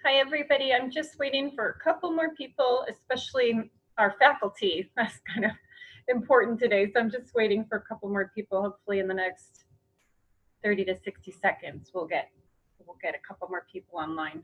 Hi, everybody. I'm just waiting for a couple more people, especially our faculty. That's kind of important today. So I'm just waiting for a couple more people. Hopefully in the next 30 to 60 seconds, we'll get a couple more people online.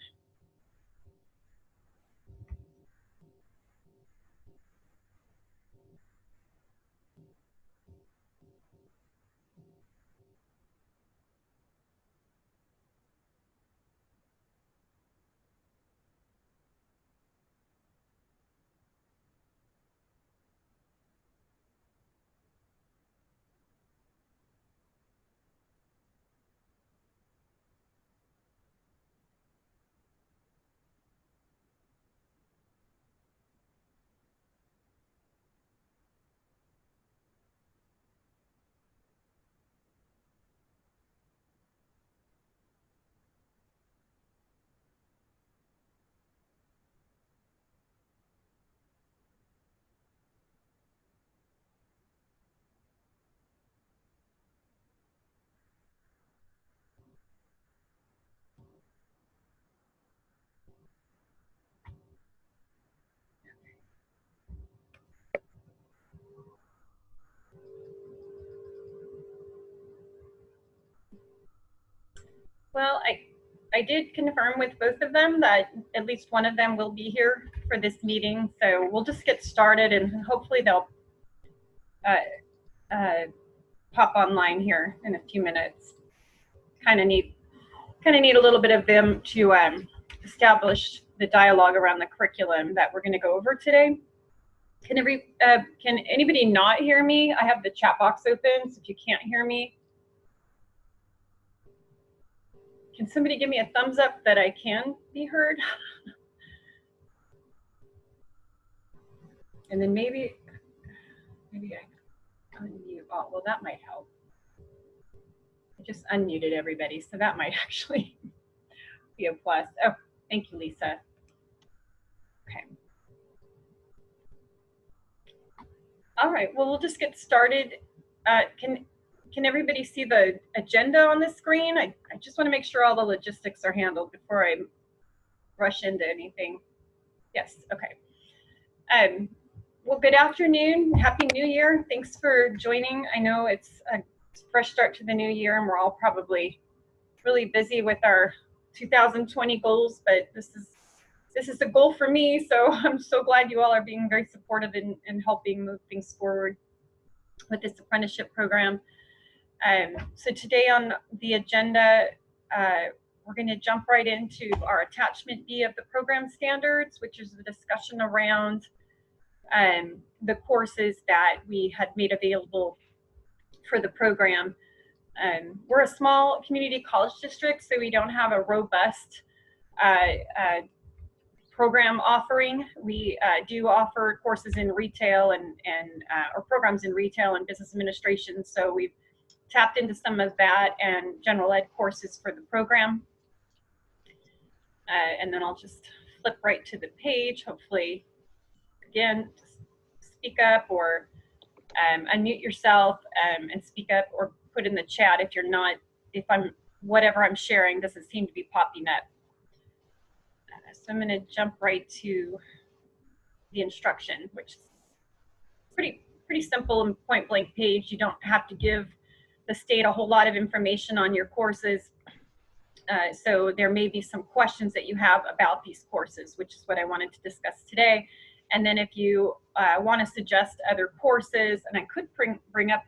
Well, I did confirm with both of them that at least one of them will be here for this meeting. So we'll just get started and hopefully they'll pop online here in a few minutes. Kind of need a little bit of them to establish the dialogue around the curriculum that we're going to go over today. Can anybody not hear me? I have the chat box open, so if you can't hear me, can somebody give me a thumbs up that I can be heard? And then maybe I unmute. Oh, well, that might help. I just unmuted everybody, so that might actually be a plus. Oh, thank you, Lisa. Okay. All right, well, we'll just get started. Can everybody see the agenda on the screen? I just want to make sure all the logistics are handled before I rush into anything. Yes, okay. Well, good afternoon. Happy New Year. Thanks for joining. I know it's a fresh start to the new year and we're all probably really busy with our 2020 goals, but this is a goal for me. So I'm so glad you all are being very supportive in helping move things forward with this apprenticeship program. So today on the agenda, we're going to jump right into our attachment B of the program standards, which is the discussion around the courses that we had made available for the program. We're a small community college district, so we don't have a robust program offering. We do offer courses in retail or programs in retail and business administration. So we've tapped into some of that and general ed courses for the program. And then I'll just flip right to the page. Hopefully, again, just speak up or unmute yourself and speak up, or put in the chat if whatever I'm sharing doesn't seem to be popping up. So I'm going to jump right to the instruction, which is pretty simple and point blank page. You don't have to give the state a whole lot of information on your courses. So there may be some questions that you have about these courses, which is what I wanted to discuss today. And then if you want to suggest other courses, and I could bring up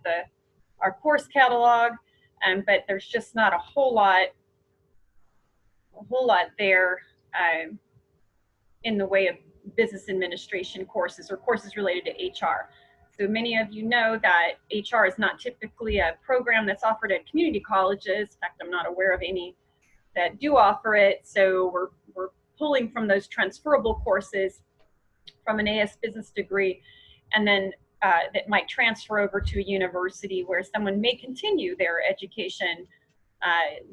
our course catalog, but there's just not a whole lot there in the way of business administration courses or courses related to HR. So many of you know that HR is not typically a program that's offered at community colleges. In fact, I'm not aware of any that do offer it. So we're pulling from those transferable courses from an AS business degree, and then that might transfer over to a university where someone may continue their education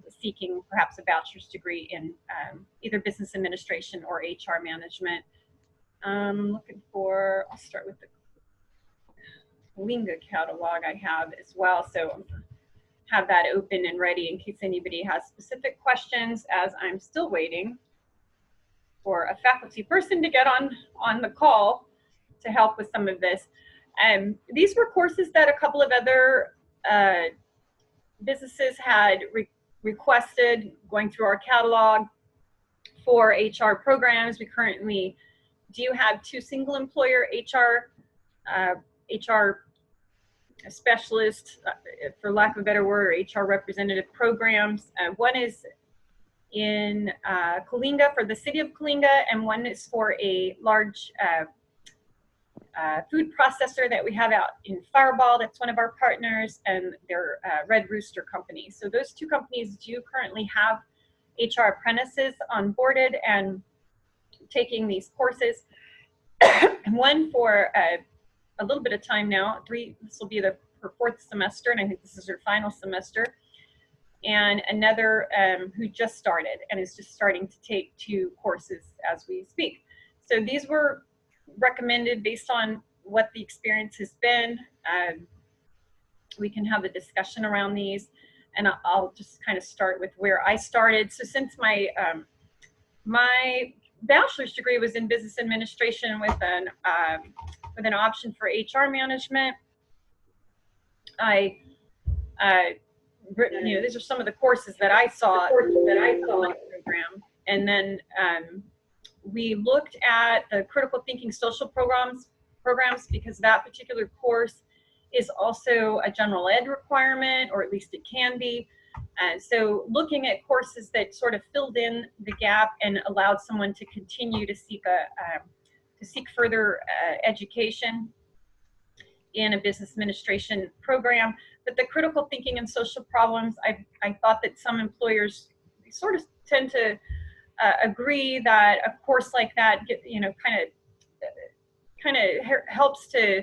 seeking perhaps a bachelor's degree in either business administration or HR management. I'll start with the Linga catalog I have as well. So have that open and ready in case anybody has specific questions as I'm still waiting for a faculty person to get on the call to help with some of this. These were courses that a couple of other businesses had requested, going through our catalog for HR programs. We currently do have 2 single employer HR specialists, for lack of a better word, or HR representative programs. One is in Coalinga, for the city of Coalinga, and one is for a large food processor that we have out in Fireball. That's one of our partners, and they're Red Rooster company. So those 2 companies do currently have HR apprentices onboarded and taking these courses. One for a little bit of time now, this will be her 4th semester, and I think this is her final semester, and another who just started and is just starting to take 2 courses as we speak. So these were recommended based on what the experience has been. We can have a discussion around these, and I'll just kind of start with where I started. So since my my bachelor's degree was in business administration with an option for HR management, these are some of the courses that I saw in the program. And then we looked at the critical thinking social programs because that particular course is also a general ed requirement, or at least it can be. So looking at courses that sort of filled in the gap and allowed someone to continue to seek further education in a business administration program. But the critical thinking and social problems, I thought that some employers sort of tend to agree that a course like that, kind of helps to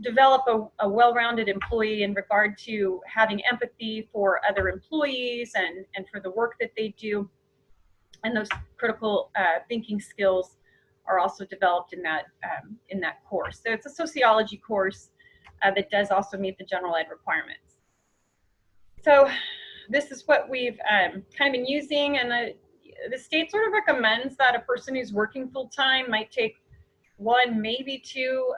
develop a well-rounded employee in regard to having empathy for other employees and for the work that they do. And those critical thinking skills are also developed in that course. So it's a sociology course that does also meet the general ed requirements. So this is what we've kind of been using, and the state sort of recommends that a person who's working full-time might take 1, maybe 2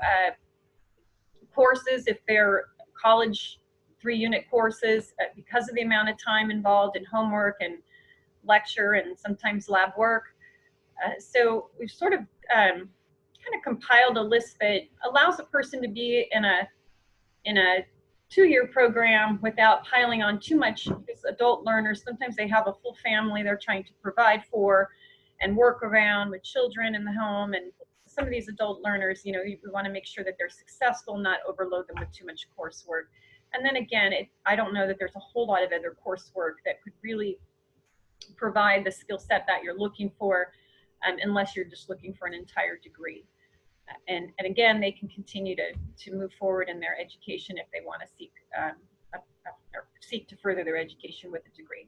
courses if they're college 3-unit courses, because of the amount of time involved in homework and lecture and sometimes lab work. So we've sort of kind of compiled a list that allows a person to be in a 2-year program without piling on too much, because adult learners, sometimes they have a full family they're trying to provide for and work around with children in the home. And some of these adult learners, we want to make sure that they're successful, not overload them with too much coursework. And then again, I don't know that there's a whole lot of other coursework that could really provide the skill set that you're looking for, unless you're just looking for an entire degree. And again, they can continue to move forward in their education if they want to seek to further their education with a degree.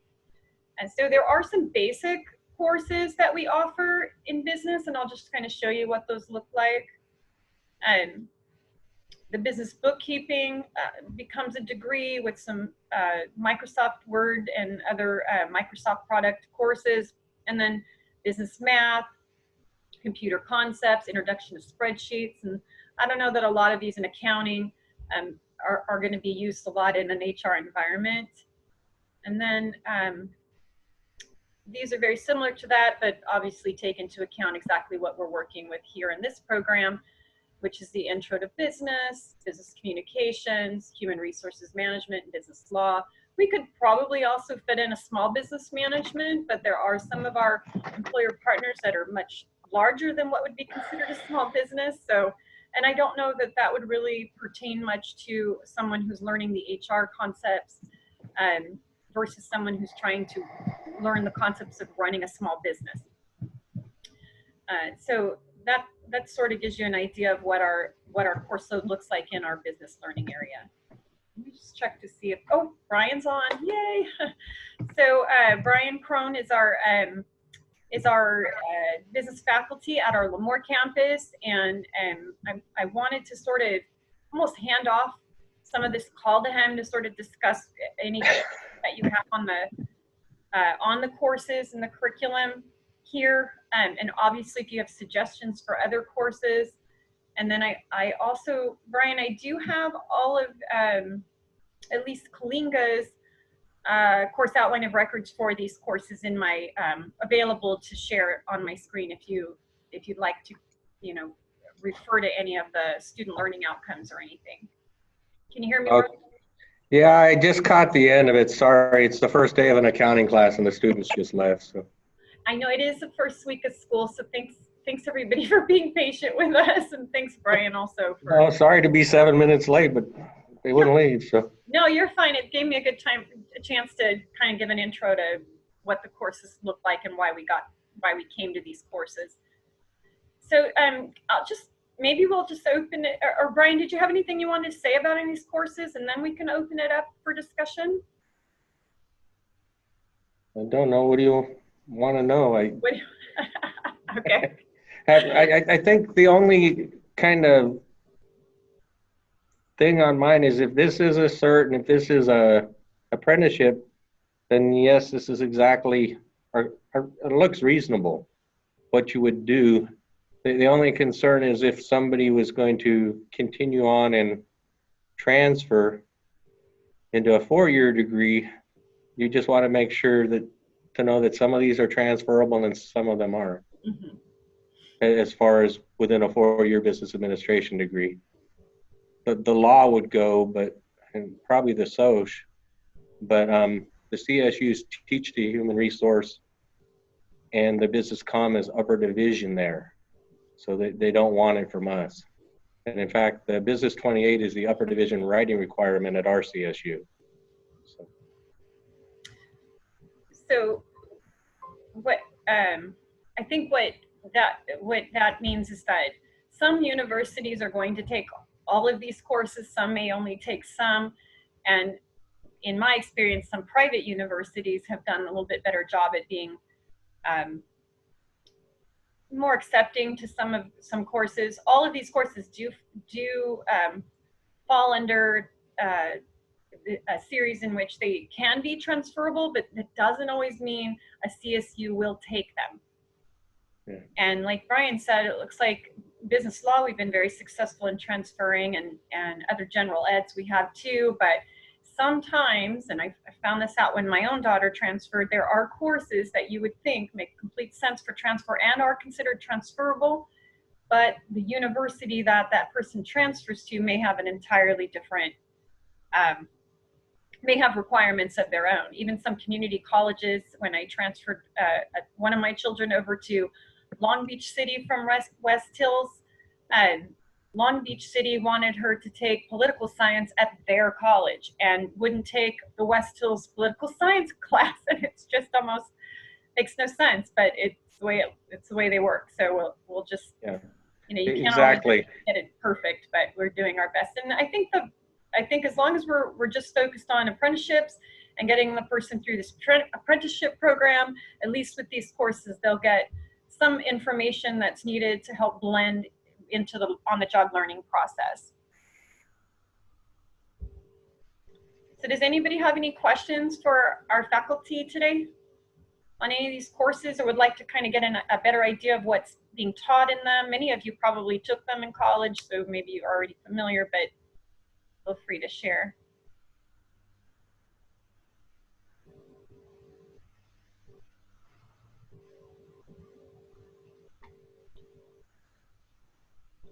And so there are some basic courses that we offer in business, and I'll just kind of show you what those look like. The business bookkeeping becomes a degree with some Microsoft Word and other Microsoft product courses, and then business math, computer concepts, introduction to spreadsheets. And I don't know that a lot of these in accounting are going to be used a lot in an HR environment. And then these are very similar to that, but obviously take into account exactly what we're working with here in this program, which is the intro to business, business communications, human resources management, and business law. We could probably also fit in a small business management, but there are some of our employer partners that are much larger than what would be considered a small business. So, and I don't know that that would really pertain much to someone who's learning the HR concepts versus someone who's trying to learn the concepts of running a small business. So that sort of gives you an idea of what our course load looks like in our business learning area. Let me just check to see if, oh, Brian's on, yay. So Brian Crone is our business faculty at our Lemoore campus, and I wanted to sort of almost hand off some of this call to him to sort of discuss any that you have on the courses and the curriculum. here. And obviously, if you have suggestions for other courses. And then I also, Brian, I do have all of at least Kalinga's course outline of records for these courses in my available to share on my screen if you'd like to, you know, refer to any of the student learning outcomes or anything. Can you hear me, Brian? Yeah, I just caught the end of it. Sorry, it's the first day of an accounting class and the students just left. So I know it is the first week of school, so thanks everybody for being patient with us, and thanks Brian also for. Oh, sorry to be 7 minutes late, but they wouldn't leave. So no, you're fine. It gave me a chance to kind of give an intro to what the courses look like and why we came to these courses. So maybe we'll just open it. Or Brian, did you have anything you wanted to say about any of these courses, and then we can open it up for discussion? I don't know. What do you want to know? Okay. I think the only kind of thing on mine is if this is a cert and if this is a apprenticeship, then yes, this is exactly, or it looks reasonable what you would do. The only concern is if somebody was going to continue on and transfer into a 4-year degree, you just want to make sure to know that some of these are transferable and some of them aren't. Mm-hmm. As far as within a 4-year business administration degree. The law would go, and probably the SOC, but the CSUs teach the human resource and the business comm is upper division there. So they don't want it from us. And in fact, the Business 28 is the upper division writing requirement at our CSU. So what I think what that means is that some universities are going to take all of these courses, some may only take some, and in my experience, some private universities have done a little bit better job at being more accepting to some courses. All of these courses do fall under a series in which they can be transferable, but that doesn't always mean a CSU will take them. Yeah. And like Brian said, it looks like business law, we've been very successful in transferring, and other general eds we have too, but sometimes, and I found this out when my own daughter transferred, there are courses that you would think make complete sense for transfer and are considered transferable, but the university that person transfers to may have an entirely different may have requirements of their own. Even some community colleges, when I transferred one of my children over to Long Beach City from West Hills, Long Beach City wanted her to take political science at their college and wouldn't take the West Hills political science class, and it's just almost makes no sense, but it's the way they work. So we'll just, you know, you can't always get it perfect, but we're doing our best. And I think as long as we're just focused on apprenticeships and getting the person through this apprenticeship program, at least with these courses, they'll get some information that's needed to help blend into the on-the-job learning process. So does anybody have any questions for our faculty today on any of these courses, or would like to kind of get a better idea of what's being taught in them? Many of you probably took them in college, so maybe you're already familiar, but feel free to share.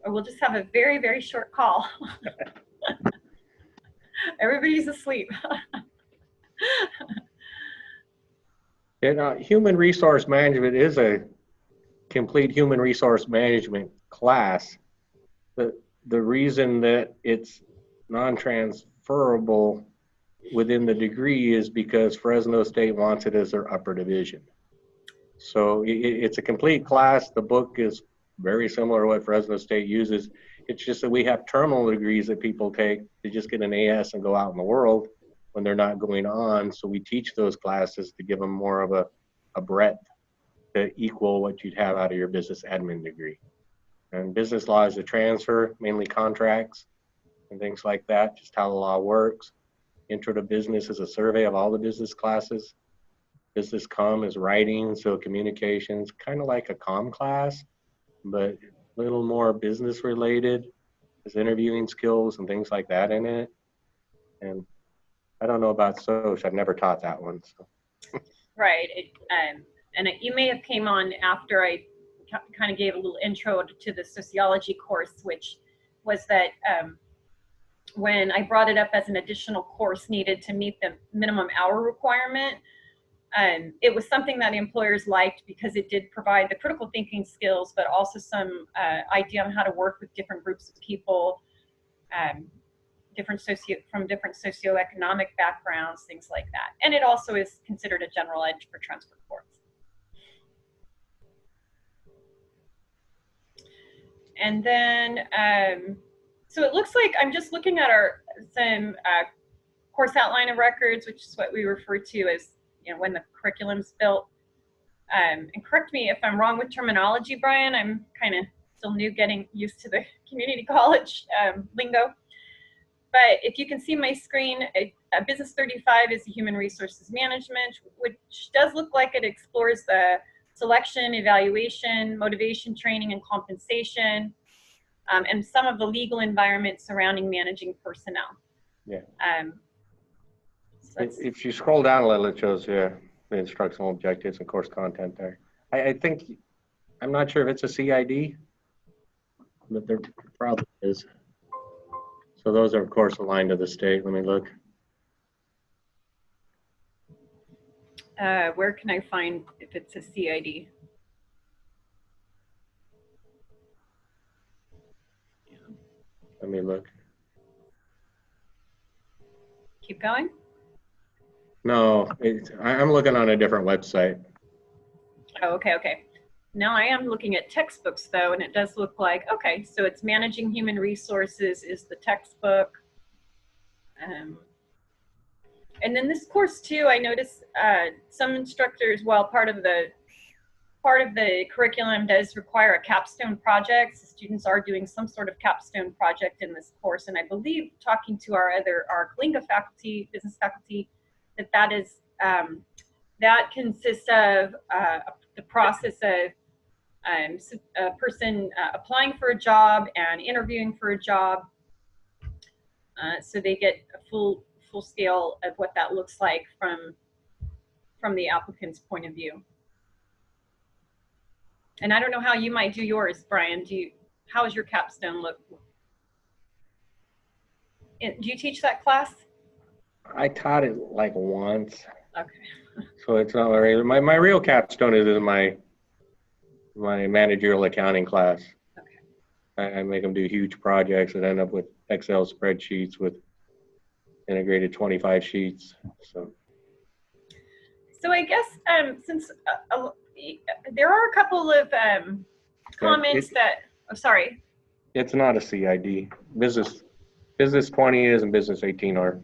Or we'll just have a very, very short call. Everybody's asleep. Human resource management is a complete human resource management class. The reason that it's non-transferable within the degree is because Fresno State wants it as their upper division. So it's a complete class. The book is very similar to what Fresno State uses. It's just that we have terminal degrees that people take to just get an AS and go out in the world when they're not going on. So we teach those classes to give them more of a breadth to equal what you'd have out of your business admin degree. And business law is a transfer, mainly contracts and things like that, just how the law works. Intro to business is a survey of all the business classes. Business comm is writing, so communications, kind of like a comm class, but a little more business related. There's interviewing skills and things like that in it. And I don't know about social. I've never taught that one. So. Right. You may have came on after I kind of gave a little intro to the sociology course, which was that when I brought it up as an additional course needed to meet the minimum hour requirement, it was something that employers liked because it did provide the critical thinking skills, but also some idea on how to work with different groups of people, from different socioeconomic backgrounds, things like that. And it also is considered a general ed for transfer course. And then, so it looks like I'm just looking at some course outline of records, which is what we refer to as, when the curriculum's built. And correct me if I'm wrong with terminology, Brian. I'm kind of still new, getting used to the community college lingo. But if you can see my screen, Business 35 is human resources management, which does look like it explores the selection, evaluation, motivation, training, and compensation, and some of the legal environment surrounding managing personnel. Yeah. So if you scroll down a little, it shows you the instructional objectives and course content there. I think, I'm not sure if it's a CID, but there probably is. So those are, of course, aligned to the state. Let me look. Where can I find if it's a CID? Let me look. Keep going. No, I'm looking on a different website. Oh, okay. Now I am looking at textbooks though, and it does look like, okay, so it's managing human resources is the textbook. And then this course too, I noticed some instructors, while part of the curriculum does require a capstone project. So students are doing some sort of capstone project in this course. And I believe, talking to our Kalinga faculty, business faculty, that is, that consists of the process of a person applying for a job and interviewing for a job. So they get a full scale of what that looks like from the applicant's point of view. And I don't know how you might do yours, Brian. How does your capstone look? Do you teach that class? I taught it like once. Okay. So it's not very, my real capstone is in my managerial accounting class. Okay. I make them do huge projects that end up with Excel spreadsheets with integrated 25 sheets. So I guess since there are a couple of comments sorry. It's not a CID. Business 20 is and Business 18 are.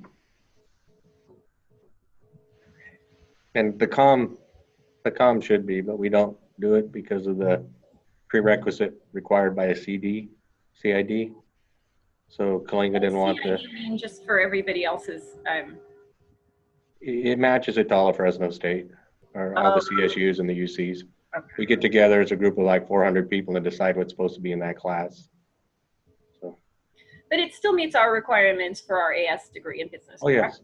And the comm should be, but we don't do it because of the prerequisite required by a CID. So Kalinga didn't want to. Just for everybody else's. It matches it to all of Fresno State, or all the CSUs and the UCs. Okay. We get together as a group of like 400 people and decide what's supposed to be in that class. So. But it still meets our requirements for our AS degree in business. Oh, correct? Yes.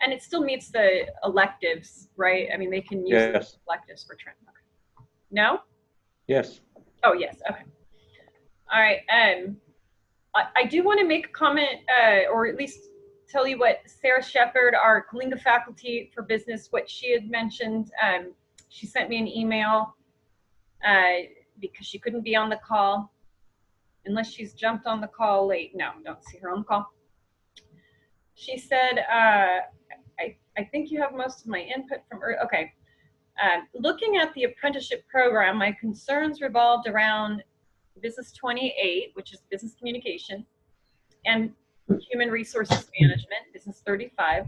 And it still meets the electives, right? I mean, they can use yes. electives for training. Okay. No? Yes. Oh, yes. Okay. All right. I do want to make a comment, or at least tell you what Sarah Shepard, our Kalinga faculty for business, what she had mentioned. She sent me an email because she couldn't be on the call, unless she's jumped on the call late. No, don't see her on the call. She said, I think you have most of my input from, okay. Looking at the apprenticeship program, my concerns revolved around Business 28, which is business communication, and human resources management, Business 35,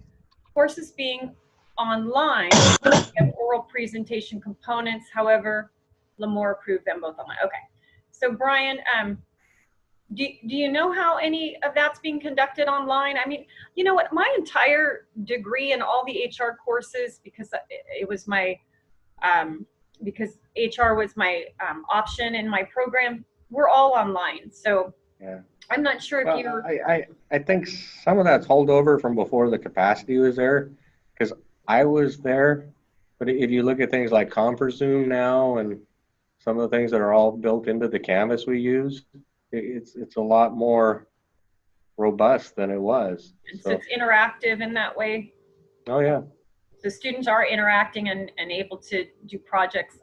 courses being online, have oral presentation components. However, Lamore approved them both online. Okay. So Brian, do you know how any of that's being conducted online? I mean, you know what, my entire degree and all the HR courses, because it was my, because HR was my option in my program, were all online. So Yeah. I'm not sure if Well, you're, I think some of that's holdover from before the capacity was there, because I was there. But if you look at things like ConferZoom now and some of the things that are all built into the canvas we use, it's a lot more robust than it was. so So, it's interactive in that way. oh yeah, So students are interacting and able to do projects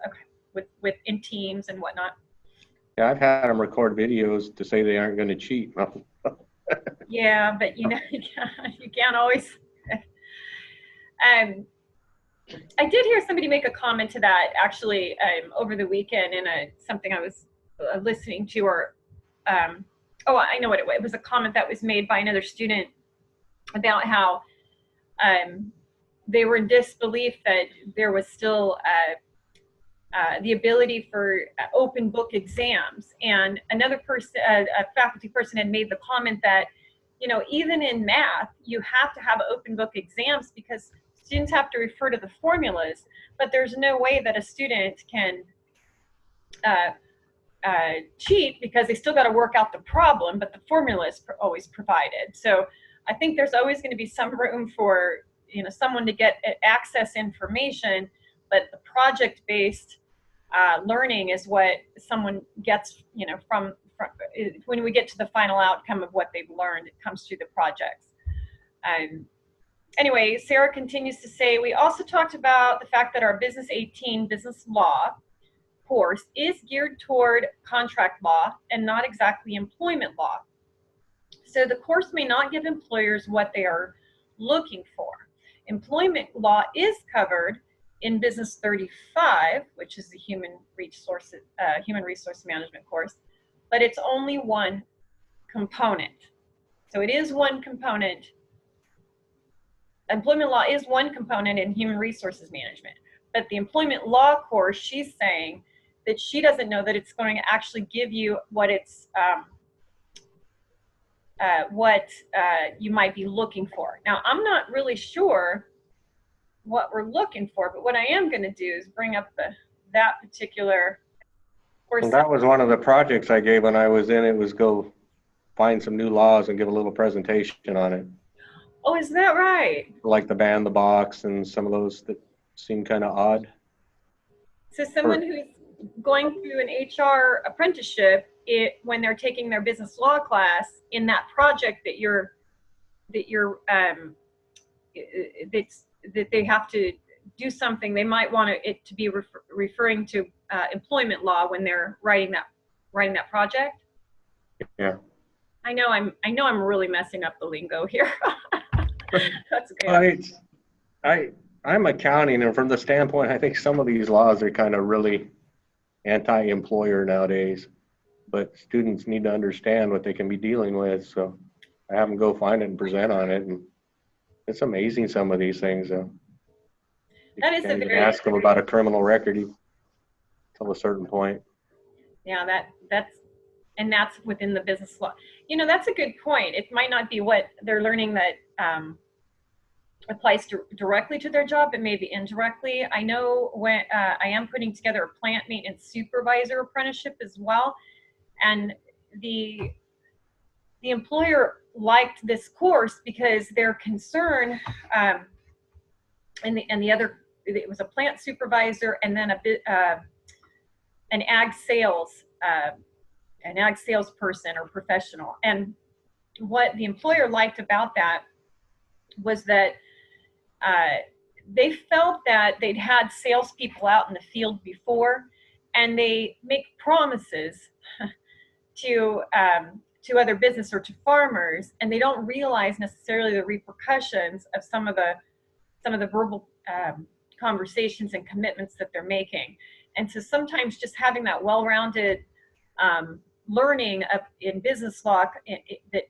with in teams and whatnot. yeah, I've had them record videos to say they aren't going to cheat. Yeah, but you know, you can't always. Um, I did hear somebody make a comment to that actually over the weekend in something I was listening to, or oh, I know what it was. It was a comment that was made by another student about how they were in disbelief that there was still the ability for open book exams. And another person, a faculty person, had made the comment that, you know, even in math, you have to have open book exams because students have to refer to the formulas, but there's no way that a student can cheat because they still got to work out the problem, but the formula is always provided. So I think there's always going to be some room for, you know, someone to get access information, but the project-based learning is what someone gets, you know, from when we get to the final outcome of what they've learned. It comes through the projects. Anyway, Sarah continues to say, we also talked about the fact that our Business 18 business law course is geared toward contract law and not exactly employment law. So the course may not give employers what they are looking for. Employment law is covered in Business 35, which is the human resource management course, but it's only one component. So it is one component. Employment law is one component in human resources management, but the employment law course, she's saying that she doesn't know that it's going to actually give you what it's you might be looking for. Now, I'm not really sure what we're looking for, but what I am going to do is bring up that particular course. And that was one of the projects I gave when I was in it, was go find some new laws and give a little presentation on it. Oh, is that right? Like the ban the box and some of those that seem kind of odd. So someone who's going through an HR apprenticeship, when they're taking their business law class, in that project that they have to do something, they might want it to be referring to employment law when they're writing that project. Yeah. I know I'm really messing up the lingo here. That's okay. I'm accounting, and from the standpoint, I think some of these laws are kind of really anti-employer nowadays, but students need to understand what they can be dealing with. So I have them go find it and present on it, and it's amazing some of these things. That is can't a even very ask them about a criminal record until a certain point. Yeah, that's within the business law. You know, that's a good point. It might not be what they're learning that applies directly to their job, but maybe indirectly. I know when I am putting together a plant maintenance supervisor apprenticeship as well, and the employer liked this course because their concern, and the other, it was a plant supervisor and then an ag salesperson or professional. And what the employer liked about that was that they felt that they'd had salespeople out in the field before, and they make promises to other business or to farmers, and they don't realize necessarily the repercussions of some of the verbal conversations and commitments that they're making. And so sometimes just having that well-rounded learning in business law, that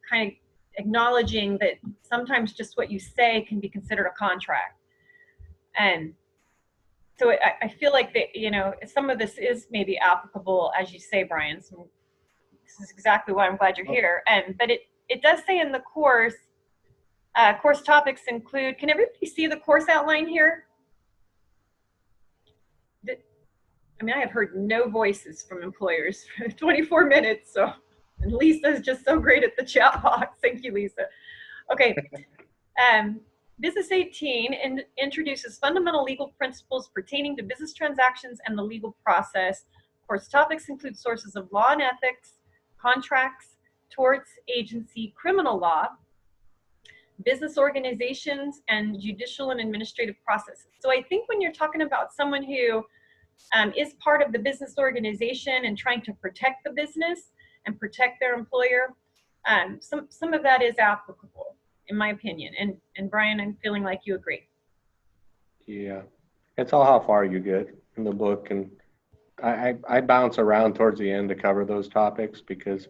kind of acknowledging that sometimes just what you say can be considered a contract. And so I feel like that, you know, some of this is maybe applicable, as you say, Brian, this is exactly why I'm glad you're here. But it does say in the course, course topics include, can everybody see the course outline here? I mean, I have heard no voices from employers for 24 minutes, so, and Lisa's just so great at the chat box. Thank you, Lisa. Okay. Business 18 introduces fundamental legal principles pertaining to business transactions and the legal process. Course topics include sources of law and ethics, contracts, torts, agency, criminal law, business organizations, and judicial and administrative processes. So I think when you're talking about someone who is part of the business organization and trying to protect the business and protect their employer, some of that is applicable, in my opinion. And Brian, I'm feeling like you agree. Yeah, it's all how far you get in the book, and I bounce around towards the end to cover those topics because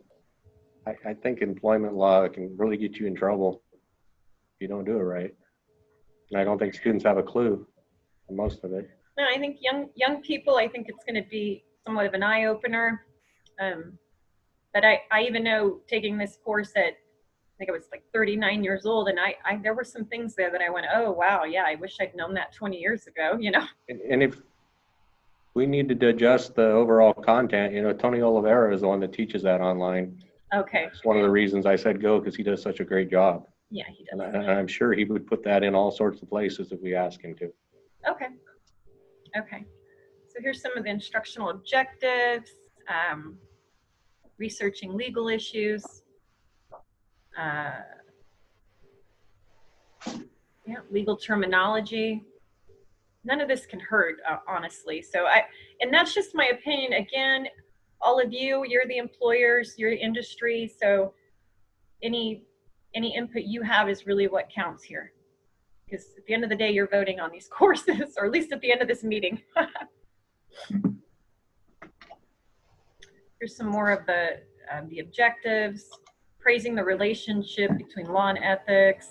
I think employment law can really get you in trouble if you don't do it right. And I don't think students have a clue on most of it. No, I think young people, I think it's going to be somewhat of an eye opener. But I even know taking this course at, I think I was like 39 years old, and there were some things there that I went, oh wow, yeah, I wish I'd known that 20 years ago, you know. And if we needed to adjust the overall content, you know, Tony Oliveira is the one that teaches that online. Okay. It's one of the reasons I said go, because he does such a great job. Yeah, he does. And I'm sure he would put that in all sorts of places if we ask him to. Okay. Okay. So here's some of the instructional objectives. Researching legal issues. Yeah, legal terminology. None of this can hurt, honestly. So and that's just my opinion. Again, all of you, you're the employers, you're the industry. So any input you have is really what counts here. Because at the end of the day, you're voting on these courses, or at least at the end of this meeting. Here's some more of the objectives. Praising the relationship between law and ethics.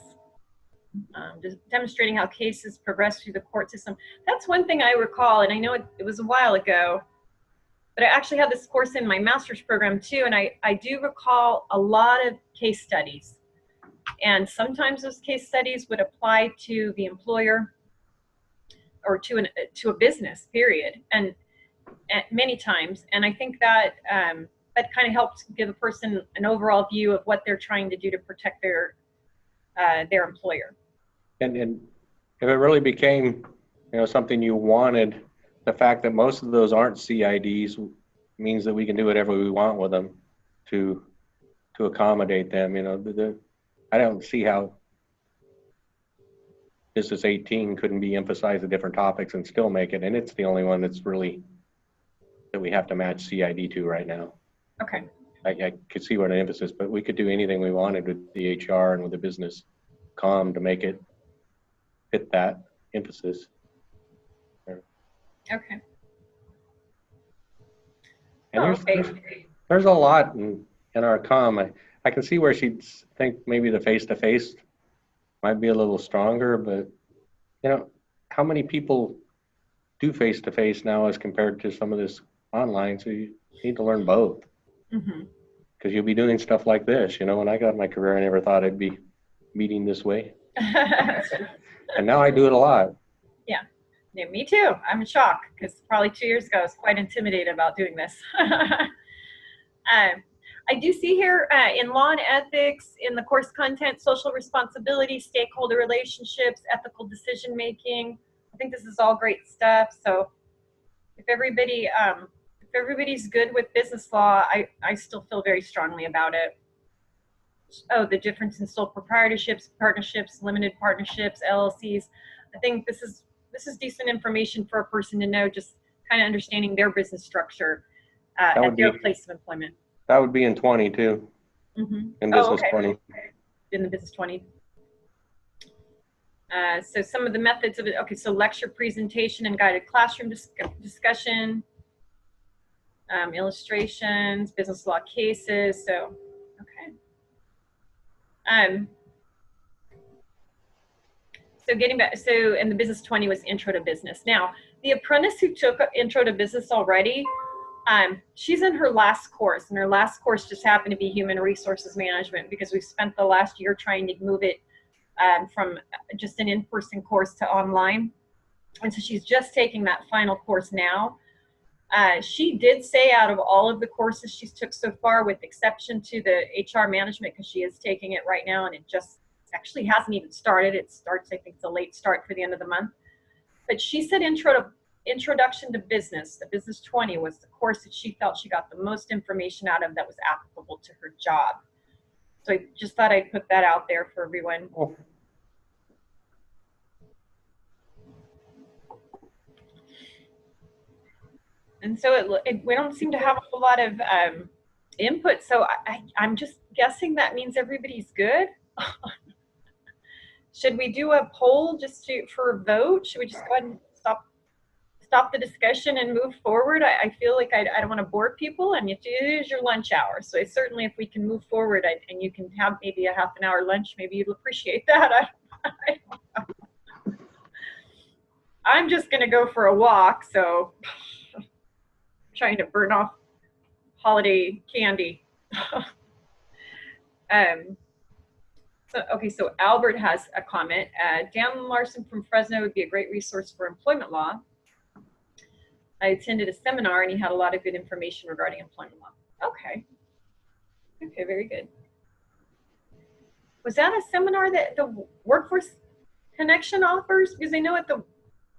Just demonstrating how cases progress through the court system. That's one thing I recall, and I know it was a while ago, but I actually had this course in my master's program too, and I do recall a lot of case studies. And sometimes those case studies would apply to the employer or to a business, period, and many times. And I think that that kind of helps give a person an overall view of what they're trying to do to protect their employer. And if it really became, you know, something you wanted, the fact that most of those aren't CIDs means that we can do whatever we want with them to accommodate them. You know, I don't see how Business 18 couldn't be emphasized at different topics and still make it, and it's the only one that's really that we have to match CID to right now. Okay. I could see what an emphasis, but we could do anything we wanted with the HR and with the business comm to make it fit that emphasis. Okay. And there's a lot in our comm. I can see where she'd think maybe the face-to-face might be a little stronger, but you know, how many people do face-to-face now as compared to some of this online? So you need to learn both. Mm-hmm. Because you'll be doing stuff like this. You know, when I got my career, I never thought I'd be meeting this way. And now I do it a lot. Yeah, me too. I'm in shock because probably 2 years ago I was quite intimidated about doing this. I do see here in law and ethics, in the course content, social responsibility, stakeholder relationships, ethical decision making. I think this is all great stuff. So if everybody's good with business law, I still feel very strongly about it. Oh, the difference in sole proprietorships, partnerships, limited partnerships, LLCs. I think this is decent information for a person to know, just kind of understanding their business structure at their place of employment. That would be in 20 too. Mm-hmm. In business 20. In the business 20. So some of the methods of it. Okay, so lecture presentation and guided classroom discussion, illustrations, business law cases. So, okay. So getting back, so in the business 20 was intro to business. Now, the apprentice who took intro to business already, She's in her last course, and her last course just happened to be human resources management because we've spent the last year trying to move it from just an in-person course to online. And so she's just taking that final course now. She did say out of all of the courses she's took so far, with exception to the HR management, because she is taking it right now and it just actually hasn't even started. It starts, I think it's a late start for the end of the month. But she said Introduction to Business, the Business 20, was the course that she felt she got the most information out of that was applicable to her job. So I just thought I'd put that out there for everyone. Oh. And so we don't seem to have a whole lot of input. So I'm just guessing that means everybody's good. Should we do a poll just for a vote? Should we just go ahead and stop the discussion and move forward? I feel like I don't want to bore people, and it is your lunch hour. So certainly if we can move forward and you can have maybe a half an hour lunch, maybe you'll appreciate that. I'm just going to go for a walk, so trying to burn off holiday candy. So Albert has a comment. Dan Larson from Fresno would be a great resource for employment law. I attended a seminar and he had a lot of good information regarding employment law. Okay, very good. Was that a seminar that the Workforce Connection offers? Because I know at the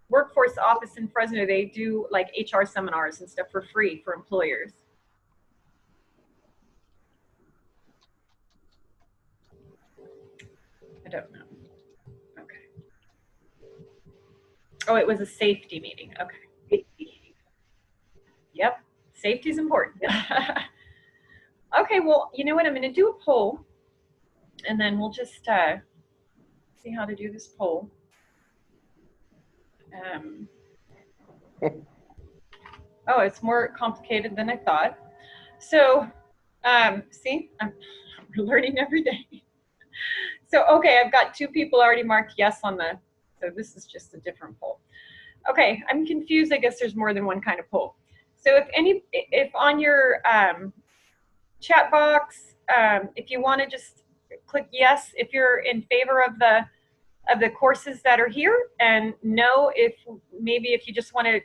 Workforce office in Fresno, they do like HR seminars and stuff for free for employers. I don't know. Okay. Oh, it was a safety meeting. Okay. Yep. Safety is important. Okay, well, you know what? I'm going to do a poll, and then we'll just see how to do this poll. Oh, it's more complicated than I thought. So, see, I'm learning every day. So, okay, I've got 2 people already marked yes on the, so this is just a different poll. Okay, I'm confused. I guess there's more than one kind of poll. So if on your chat box, if you want to just click yes if you're in favor of the courses that are here, and no if you just want to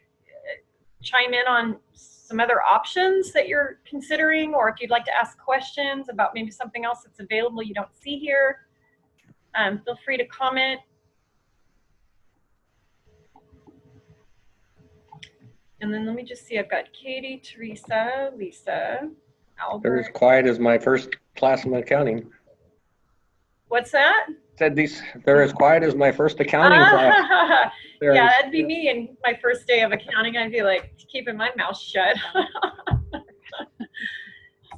chime in on some other options that you're considering, or if you'd like to ask questions about maybe something else that's available you don't see here, feel free to comment. And then let me just see, I've got Katie, Teresa, Lisa, Albert. They're as quiet as my first class in accounting. What's that? Said they're as quiet as my first accounting class. Yeah, that'd be me in my first day of accounting. I'd be like keeping my mouth shut.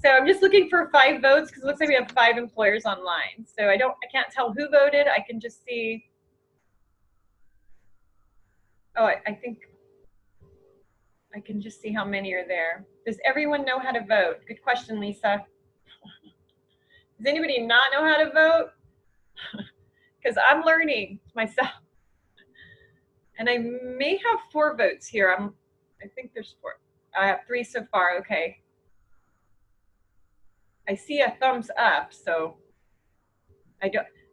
So I'm just looking for 5 votes because it looks like we have 5 employers online. So I can't tell who voted. I can just see. Oh, I think I can just see how many are there. Does everyone know how to vote? Good question, Lisa. Does anybody not know how to vote? Because I'm learning myself. And I may have 4 votes here. I think there's 4. I have 3 so far. Okay. I see a thumbs up, so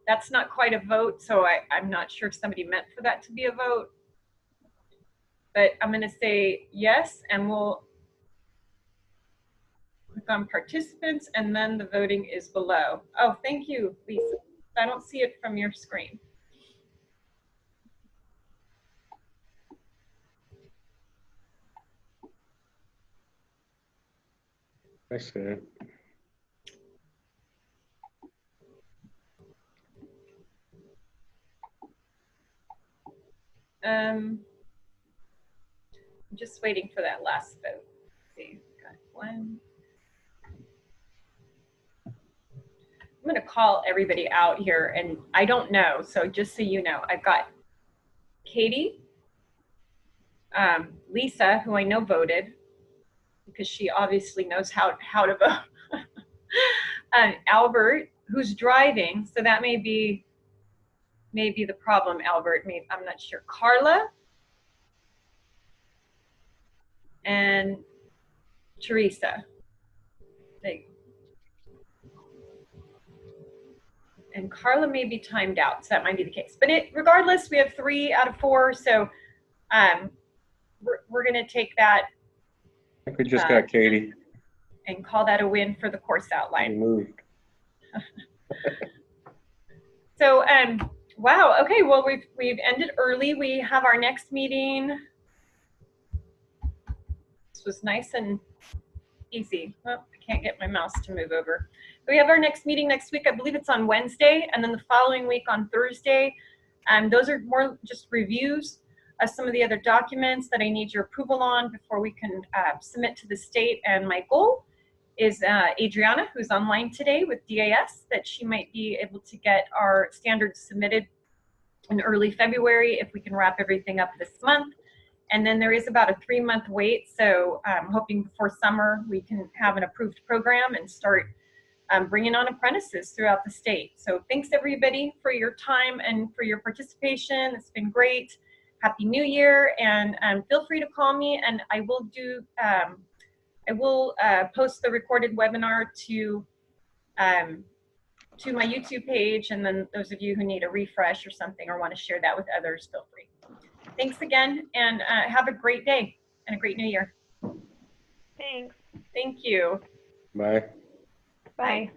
that's not quite a vote, so I'm not sure if somebody meant for that to be a vote. But I'm going to say yes, and we'll click on participants, and then the voting is below. Oh, thank you, Lisa. I don't see it from your screen. I see it. I'm just waiting for that last vote. Let's see, got 1. I'm going to call everybody out here, and I don't know, so just so you know, I've got Katie, Lisa, who I know voted because she obviously knows how to vote, Albert, who's driving, so that may be the problem, Albert. I'm not sure. Carla, and Teresa. And Carla may be timed out, so that might be the case. But regardless, we have 3 out of 4, so we're going to take that. I think we just got Katie. And call that a win for the course outline. Moved. So, wow. Okay. Well, we've ended early. We have our next meeting. This was nice and easy. Oh, I can't get my mouse to move over. We have our next meeting next week. I believe it's on Wednesday, and then the following week on Thursday. Those are more just reviews of some of the other documents that I need your approval on before we can submit to the state. And my goal is Adriana, who's online today with DAS, that she might be able to get our standards submitted in early February if we can wrap everything up this month. And then there is about a 3-month wait, so I'm hoping before summer we can have an approved program and start bringing on apprentices throughout the state. So thanks everybody for your time and for your participation. It's been great. Happy New Year, and feel free to call me, and I will do. I will post the recorded webinar to my YouTube page, and then those of you who need a refresh or something or want to share that with others, feel free. Thanks again, and have a great day and a great new year. Thanks. Thank you. Bye. Bye.